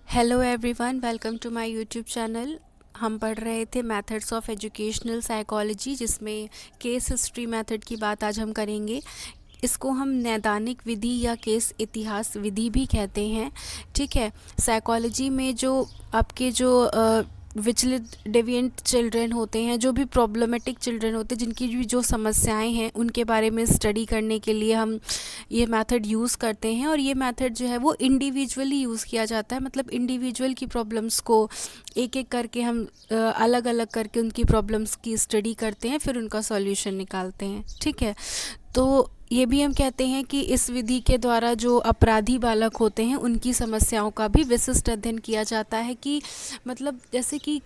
Hello everyone, welcome to my YouTube channel. हम पढ़ रहे थे मेथड्स ऑफ एजुकेशनल साइकोलॉजी, जिसमें केस हिस्ट्री मेथड की बात आज हम करेंगे। इसको हम नैदानिक विधि या केस इतिहास विधि भी कहते हैं। ठीक है। साइकोलॉजी में जो आपके जो विचलित डेविएंट चिल्ड्रन होते हैं, जो भी प्रॉब्लमेटिक चिल्ड्रन होते हैं, जिनकी भी जो समस्याएं हैं, उनके बारे में स्टडी करने के लिए हम ये मेथड यूज़ करते हैं। और ये मेथड जो है वो इंडिविजुअली यूज़ किया जाता है, मतलब इंडिविजुअल की प्रॉब्लम्स को एक एक करके हम अलग अलग करके उनकी प्रॉब्लम्स की स्टडी करते हैं, फिर उनका सॉल्यूशन निकालते हैं। ठीक है। तो ये भी हम कहते हैं कि इस विधि के द्वारा जो अपराधी बालक होते हैं, उनकी समस्याओं का भी विशिष्ट अध्ययन किया जाता है कि मतलब जैसे कि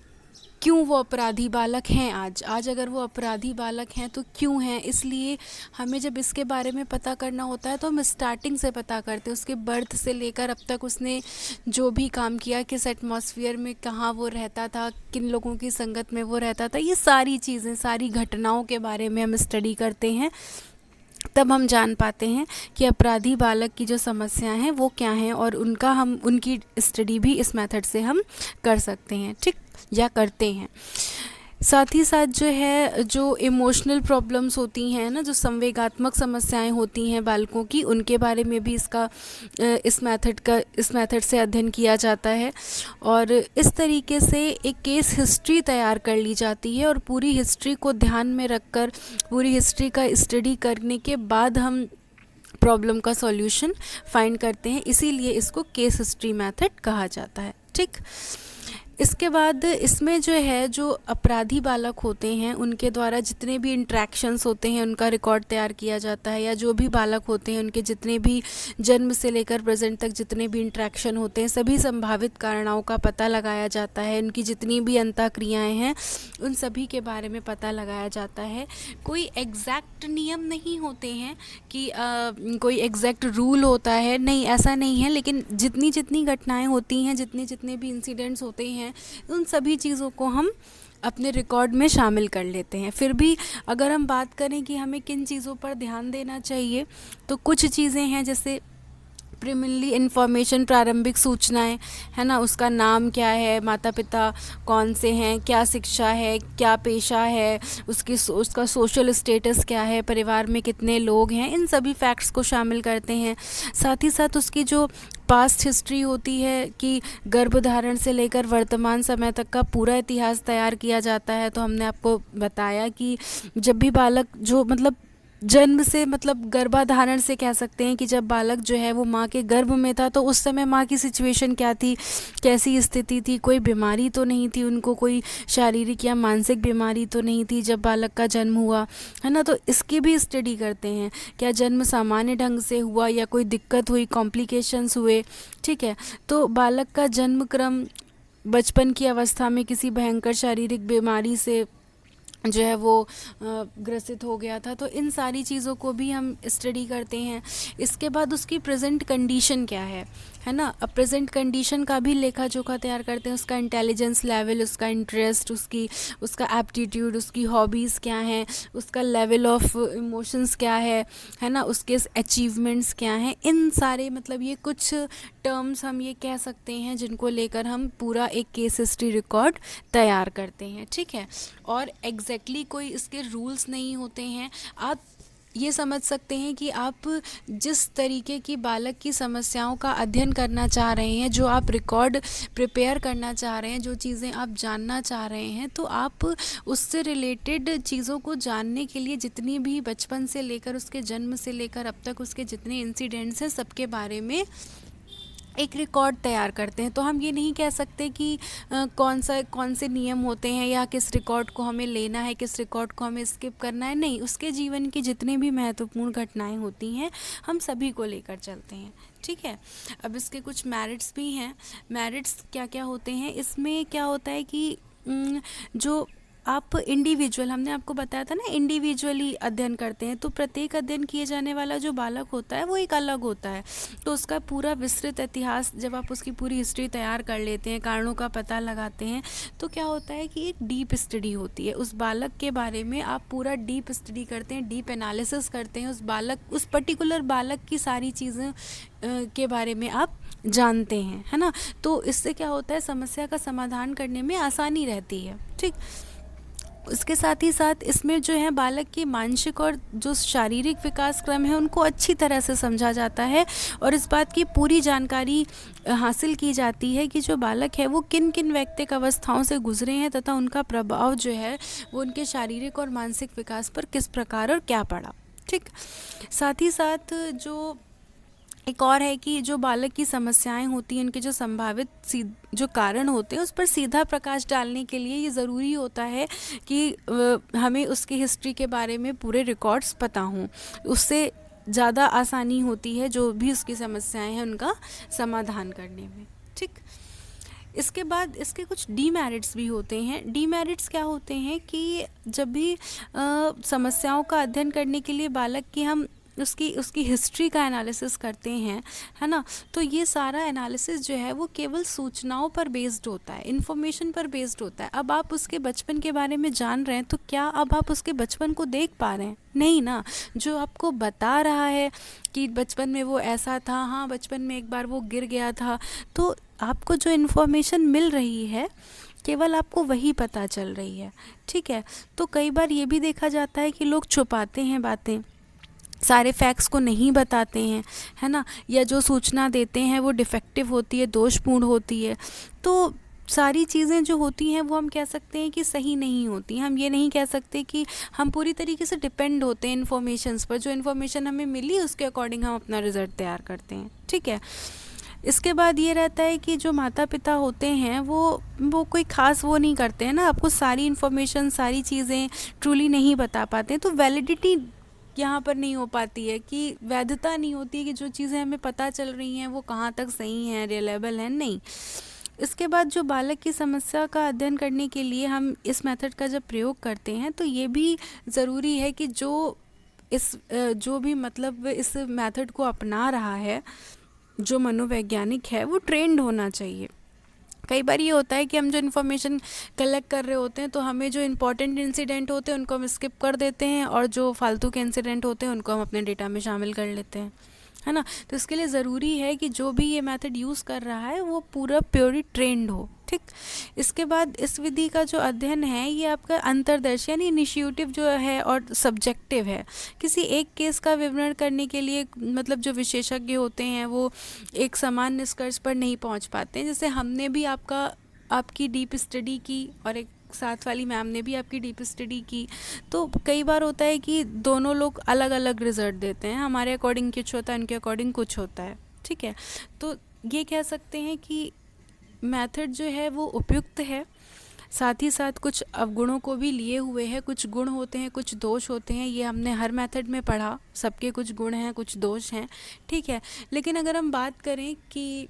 क्यों वो अपराधी बालक हैं। आज अगर वो अपराधी बालक हैं तो क्यों हैं, इसलिए हमें जब इसके बारे में पता करना होता है तो हम स्टार्टिंग से पता करते हैं, उसके बर्थ से लेकर अब तक उसने जो भी काम किया, किस एटमॉस्फेयर में कहाँ वो रहता था, किन लोगों की संगत में वो रहता था, ये सारी चीज़ें, सारी घटनाओं के बारे में हम स्टडी करते हैं। तब हम जान पाते हैं कि अपराधी बालक की जो समस्याएं हैं वो क्या हैं, और उनकी स्टडी भी इस मेथड से हम कर सकते हैं। ठीक, या करते हैं। साथ ही साथ जो है, जो इमोशनल प्रॉब्लम्स होती हैं ना, जो संवेगात्मक समस्याएं होती हैं बालकों की, उनके बारे में भी इस मेथड से अध्ययन किया जाता है। और इस तरीके से एक केस हिस्ट्री तैयार कर ली जाती है, और पूरी हिस्ट्री को ध्यान में रखकर, पूरी हिस्ट्री का स्टडी करने के बाद हम प्रॉब्लम का सॉल्यूशन फाइंड करते हैं। इसीलिए इसको केस हिस्ट्री मेथड कहा जाता है। ठीक। इसके बाद इसमें जो है, जो अपराधी बालक होते हैं, उनके द्वारा जितने भी इंट्रैक्शंस होते हैं उनका रिकॉर्ड तैयार किया जाता है। या जो भी बालक होते हैं, उनके जितने भी जन्म से लेकर प्रेजेंट तक जितने भी इंट्रैक्शन होते हैं, सभी संभावित कारणों का पता लगाया जाता है। उनकी जितनी भी अंतःक्रियाएं हैं, उन सभी के बारे में पता लगाया जाता है। कोई एग्जैक्ट नियम नहीं होते हैं कि कोई एग्जैक्ट रूल होता है, नहीं, ऐसा नहीं है। लेकिन जितनी जितनी घटनाएं होती हैं, जितने जितने भी इंसिडेंट्स होते हैं, उन सभी चीज़ों को हम अपने रिकॉर्ड में शामिल कर लेते हैं। फिर भी अगर हम बात करें कि हमें किन चीज़ों पर ध्यान देना चाहिए, तो कुछ चीज़ें हैं, जैसे प्रिमिनरी इन्फॉर्मेशन, प्रारंभिक सूचनाएं, है ना, उसका नाम क्या है, माता पिता कौन से हैं, क्या शिक्षा है, क्या पेशा है, उसका सोशल स्टेटस क्या है, परिवार में कितने लोग हैं, इन सभी फैक्ट्स को शामिल करते हैं। साथ ही साथ उसकी जो पास्ट हिस्ट्री होती है, कि गर्भधारण से लेकर वर्तमान समय तक का पूरा इतिहास तैयार किया जाता है। तो हमने आपको बताया कि जब भी बालक जो मतलब जन्म से, मतलब गर्भाधारण से कह सकते हैं कि जब बालक जो है वो माँ के गर्भ में था, तो उस समय माँ की सिचुएशन क्या थी, कैसी स्थिति थी, कोई बीमारी तो नहीं थी उनको, कोई शारीरिक या मानसिक बीमारी तो नहीं थी जब बालक का जन्म हुआ, है ना। तो इसकी भी स्टडी करते हैं, क्या जन्म सामान्य ढंग से हुआ या कोई दिक्कत हुई, कॉम्प्लिकेशंस हुए। ठीक है। तो बालक का जन्म क्रम, बचपन की अवस्था में किसी भयंकर शारीरिक बीमारी से जो है वो ग्रसित हो गया था, तो इन सारी चीज़ों को भी हम स्टडी करते हैं। इसके बाद उसकी प्रेजेंट कंडीशन क्या है ना। अब प्रेजेंट कंडीशन का भी लेखा जोखा तैयार करते हैं, उसका इंटेलिजेंस लेवल, उसका इंटरेस्ट, उसका एप्टीट्यूड, उसकी हॉबीज़ क्या हैं, उसका लेवल ऑफ इमोशंस क्या है ना, उसके अचीवमेंट्स क्या हैं। इन सारे, मतलब ये कुछ टर्म्स हम ये कह सकते हैं जिनको लेकर हम पूरा एक केस हिस्ट्री रिकॉर्ड तैयार करते हैं। ठीक है। और एग्जैक्टली कोई इसके रूल्स नहीं होते हैं। आप ये समझ सकते हैं कि आप जिस तरीके की बालक की समस्याओं का अध्ययन करना चाह रहे हैं, जो आप रिकॉर्ड प्रिपेयर करना चाह रहे हैं, जो चीज़ें आप जानना चाह रहे हैं, तो आप उससे रिलेटेड चीज़ों को जानने के लिए जितनी भी बचपन से लेकर, उसके जन्म से लेकर अब तक उसके जितने इंसिडेंट्स हैं, सबके बारे में एक रिकॉर्ड तैयार करते हैं। तो हम ये नहीं कह सकते कि कौन से नियम होते हैं, या किस रिकॉर्ड को हमें लेना है, किस रिकॉर्ड को हमें स्किप करना है। नहीं, उसके जीवन की जितनी भी महत्वपूर्ण घटनाएं होती हैं, हम सभी को लेकर चलते हैं। ठीक है। अब इसके कुछ मेरिट्स भी हैं। मेरिट्स क्या क्या होते हैं, इसमें क्या होता है कि जो आप इंडिविजुअल, हमने आपको बताया था ना, इंडिविजुअली अध्ययन करते हैं, तो प्रत्येक अध्ययन किए जाने वाला जो बालक होता है वो एक अलग होता है। तो उसका पूरा विस्तृत इतिहास, जब आप उसकी पूरी हिस्ट्री तैयार कर लेते हैं, कारणों का पता लगाते हैं, तो क्या होता है कि एक डीप स्टडी होती है उस बालक के बारे में। आप पूरा डीप स्टडी करते हैं, डीप एनालिसिस करते हैं, उस पर्टिकुलर बालक की सारी चीज़ें के बारे में आप जानते हैं, है ना। तो इससे क्या होता है, समस्या का समाधान करने में आसानी रहती है। ठीक, उसके साथ ही साथ इसमें जो है बालक की मानसिक और जो शारीरिक विकास क्रम है उनको अच्छी तरह से समझा जाता है, और इस बात की पूरी जानकारी हासिल की जाती है कि जो बालक है वो किन किन वैयक्तिक अवस्थाओं से गुजरे हैं तथा उनका प्रभाव जो है वो उनके शारीरिक और मानसिक विकास पर किस प्रकार और क्या पड़ा। ठीक, साथ ही साथ जो एक और है कि जो बालक की समस्याएं होती हैं, उनके जो संभावित जो कारण होते हैं उस पर सीधा प्रकाश डालने के लिए ये ज़रूरी होता है कि हमें उसकी हिस्ट्री के बारे में पूरे रिकॉर्ड्स पता हों। उससे ज़्यादा आसानी होती है जो भी उसकी समस्याएं हैं उनका समाधान करने में। ठीक, इसके बाद इसके कुछ डीमेरिट्स भी होते हैं। डीमेरिट्स क्या होते हैं कि जब भी समस्याओं का अध्ययन करने के लिए बालक की हम उसकी हिस्ट्री का एनालिसिस करते हैं, है ना, तो ये सारा एनालिसिस जो है वो केवल सूचनाओं पर बेस्ड होता है, इन्फॉर्मेशन पर बेस्ड होता है। अब आप उसके बचपन के बारे में जान रहे हैं तो क्या अब आप उसके बचपन को देख पा रहे हैं? नहीं ना। जो आपको बता रहा है कि बचपन में वो ऐसा था, हाँ बचपन में एक बार वो गिर गया था, तो आपको जो इन्फॉर्मेशन मिल रही है केवल आपको वही पता चल रही है। ठीक है, तो कई बार ये भी देखा जाता है कि लोग छुपाते हैं बातें, सारे फैक्ट्स को नहीं बताते हैं, है ना, या जो सूचना देते हैं वो डिफेक्टिव होती है, दोषपूर्ण होती है। तो सारी चीज़ें जो होती हैं वो हम कह सकते हैं कि सही नहीं होती। हम ये नहीं कह सकते कि हम पूरी तरीके से डिपेंड होते हैं इन्फॉर्मेशंस पर। जो इन्फॉर्मेशन हमें मिली उसके अकॉर्डिंग हम अपना रिज़ल्ट तैयार करते हैं। ठीक है, इसके बाद ये रहता है कि जो माता पिता होते हैं वो कोई ख़ास वो नहीं करते हैं ना, आपको सारी इन्फॉर्मेशन, सारी चीज़ें ट्रूली नहीं बता पाते, तो वैलिडिटी यहाँ पर नहीं हो पाती है, कि वैधता नहीं होती है कि जो चीज़ें हमें पता चल रही हैं वो कहाँ तक सही हैं, रिलेबल हैं, नहीं। इसके बाद जो बालक की समस्या का अध्ययन करने के लिए हम इस मेथड का जब प्रयोग करते हैं तो ये भी ज़रूरी है कि जो भी मतलब इस मेथड को अपना रहा है, जो मनोवैज्ञानिक है, वो ट्रेंड होना चाहिए। कई बार ये होता है कि हम जो इन्फॉर्मेशन कलेक्ट कर रहे होते हैं तो हमें जो इम्पोर्टेंट इंसिडेंट होते हैं उनको हम स्किप कर देते हैं, और जो फालतू के इंसिडेंट होते हैं उनको हम अपने डेटा में शामिल कर लेते हैं, है ना। तो इसके लिए ज़रूरी है कि जो भी ये मेथड यूज़ कर रहा है वो पूरा प्योरी ट्रेंड हो। ठीक, इसके बाद इस विधि का जो अध्ययन है ये आपका अंतर्दर्शी यानी इनिशिएटिव जो है और सब्जेक्टिव है। किसी एक केस का विवरण करने के लिए मतलब जो विशेषज्ञ होते हैं वो एक समान निष्कर्ष पर नहीं पहुंच पाते हैं। जैसे हमने भी आपकी डीप स्टडी की और एक साथ वाली मैम ने भी आपकी डीप स्टडी की, तो कई बार होता है कि दोनों लोग अलग अलग रिजल्ट देते हैं, हमारे अकॉर्डिंग कुछ होता है, उनके अकॉर्डिंग कुछ होता है। ठीक है, तो ये कह सकते हैं कि मेथड जो है वो उपयुक्त है, साथ ही साथ कुछ अवगुणों को भी लिए हुए है। कुछ गुण होते हैं, कुछ दोष होते हैं, ये हमने हर मेथड में पढ़ा, सबके कुछ गुण हैं, कुछ दोष हैं। ठीक है, लेकिन अगर हम बात करें कि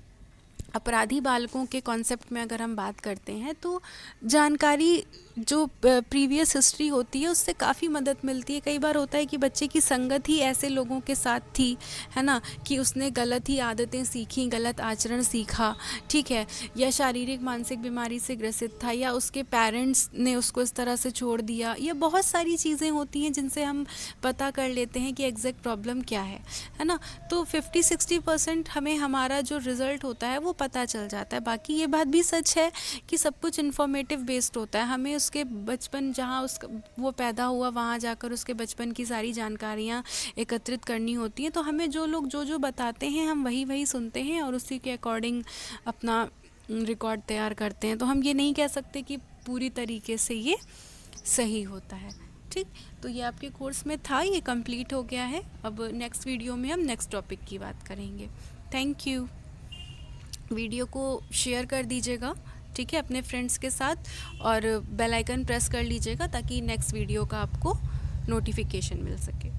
अपराधी बालकों के कॉन्सेप्ट में अगर हम बात करते हैं तो जानकारी जो प्रीवियस हिस्ट्री होती है उससे काफ़ी मदद मिलती है। कई बार होता है कि बच्चे की संगत ही ऐसे लोगों के साथ थी, है ना, कि उसने गलत ही आदतें सीखी, गलत आचरण सीखा, ठीक है, या शारीरिक मानसिक बीमारी से ग्रसित था, या उसके पेरेंट्स ने उसको इस तरह से छोड़ दिया। ये बहुत सारी चीज़ें होती हैं जिनसे हम पता कर लेते हैं कि एग्जैक्ट प्रॉब्लम क्या है ना। तो 50-60% हमें हमारा जो रिज़ल्ट होता है वो पता चल जाता है। बाकी ये बात भी सच है कि सब कुछ इन्फॉर्मेटिव बेस्ड होता है। हमें उसके बचपन जहाँ वो पैदा हुआ वहाँ जाकर उसके बचपन की सारी जानकारियाँ एकत्रित करनी होती हैं। तो हमें जो लोग जो बताते हैं हम वही सुनते हैं और उसी के अकॉर्डिंग अपना रिकॉर्ड तैयार करते हैं। तो हम ये नहीं कह सकते कि पूरी तरीके से ये सही होता है। ठीक, तो ये आपके कोर्स में था, ये कंप्लीट हो गया है। अब नेक्स्ट वीडियो में हम नेक्स्ट टॉपिक की बात करेंगे। Thank you. वीडियो को शेयर कर दीजिएगा, ठीक है, अपने फ्रेंड्स के साथ, और बेल आइकन प्रेस कर लीजिएगा ताकि नेक्स्ट वीडियो का आपको नोटिफिकेशन मिल सके।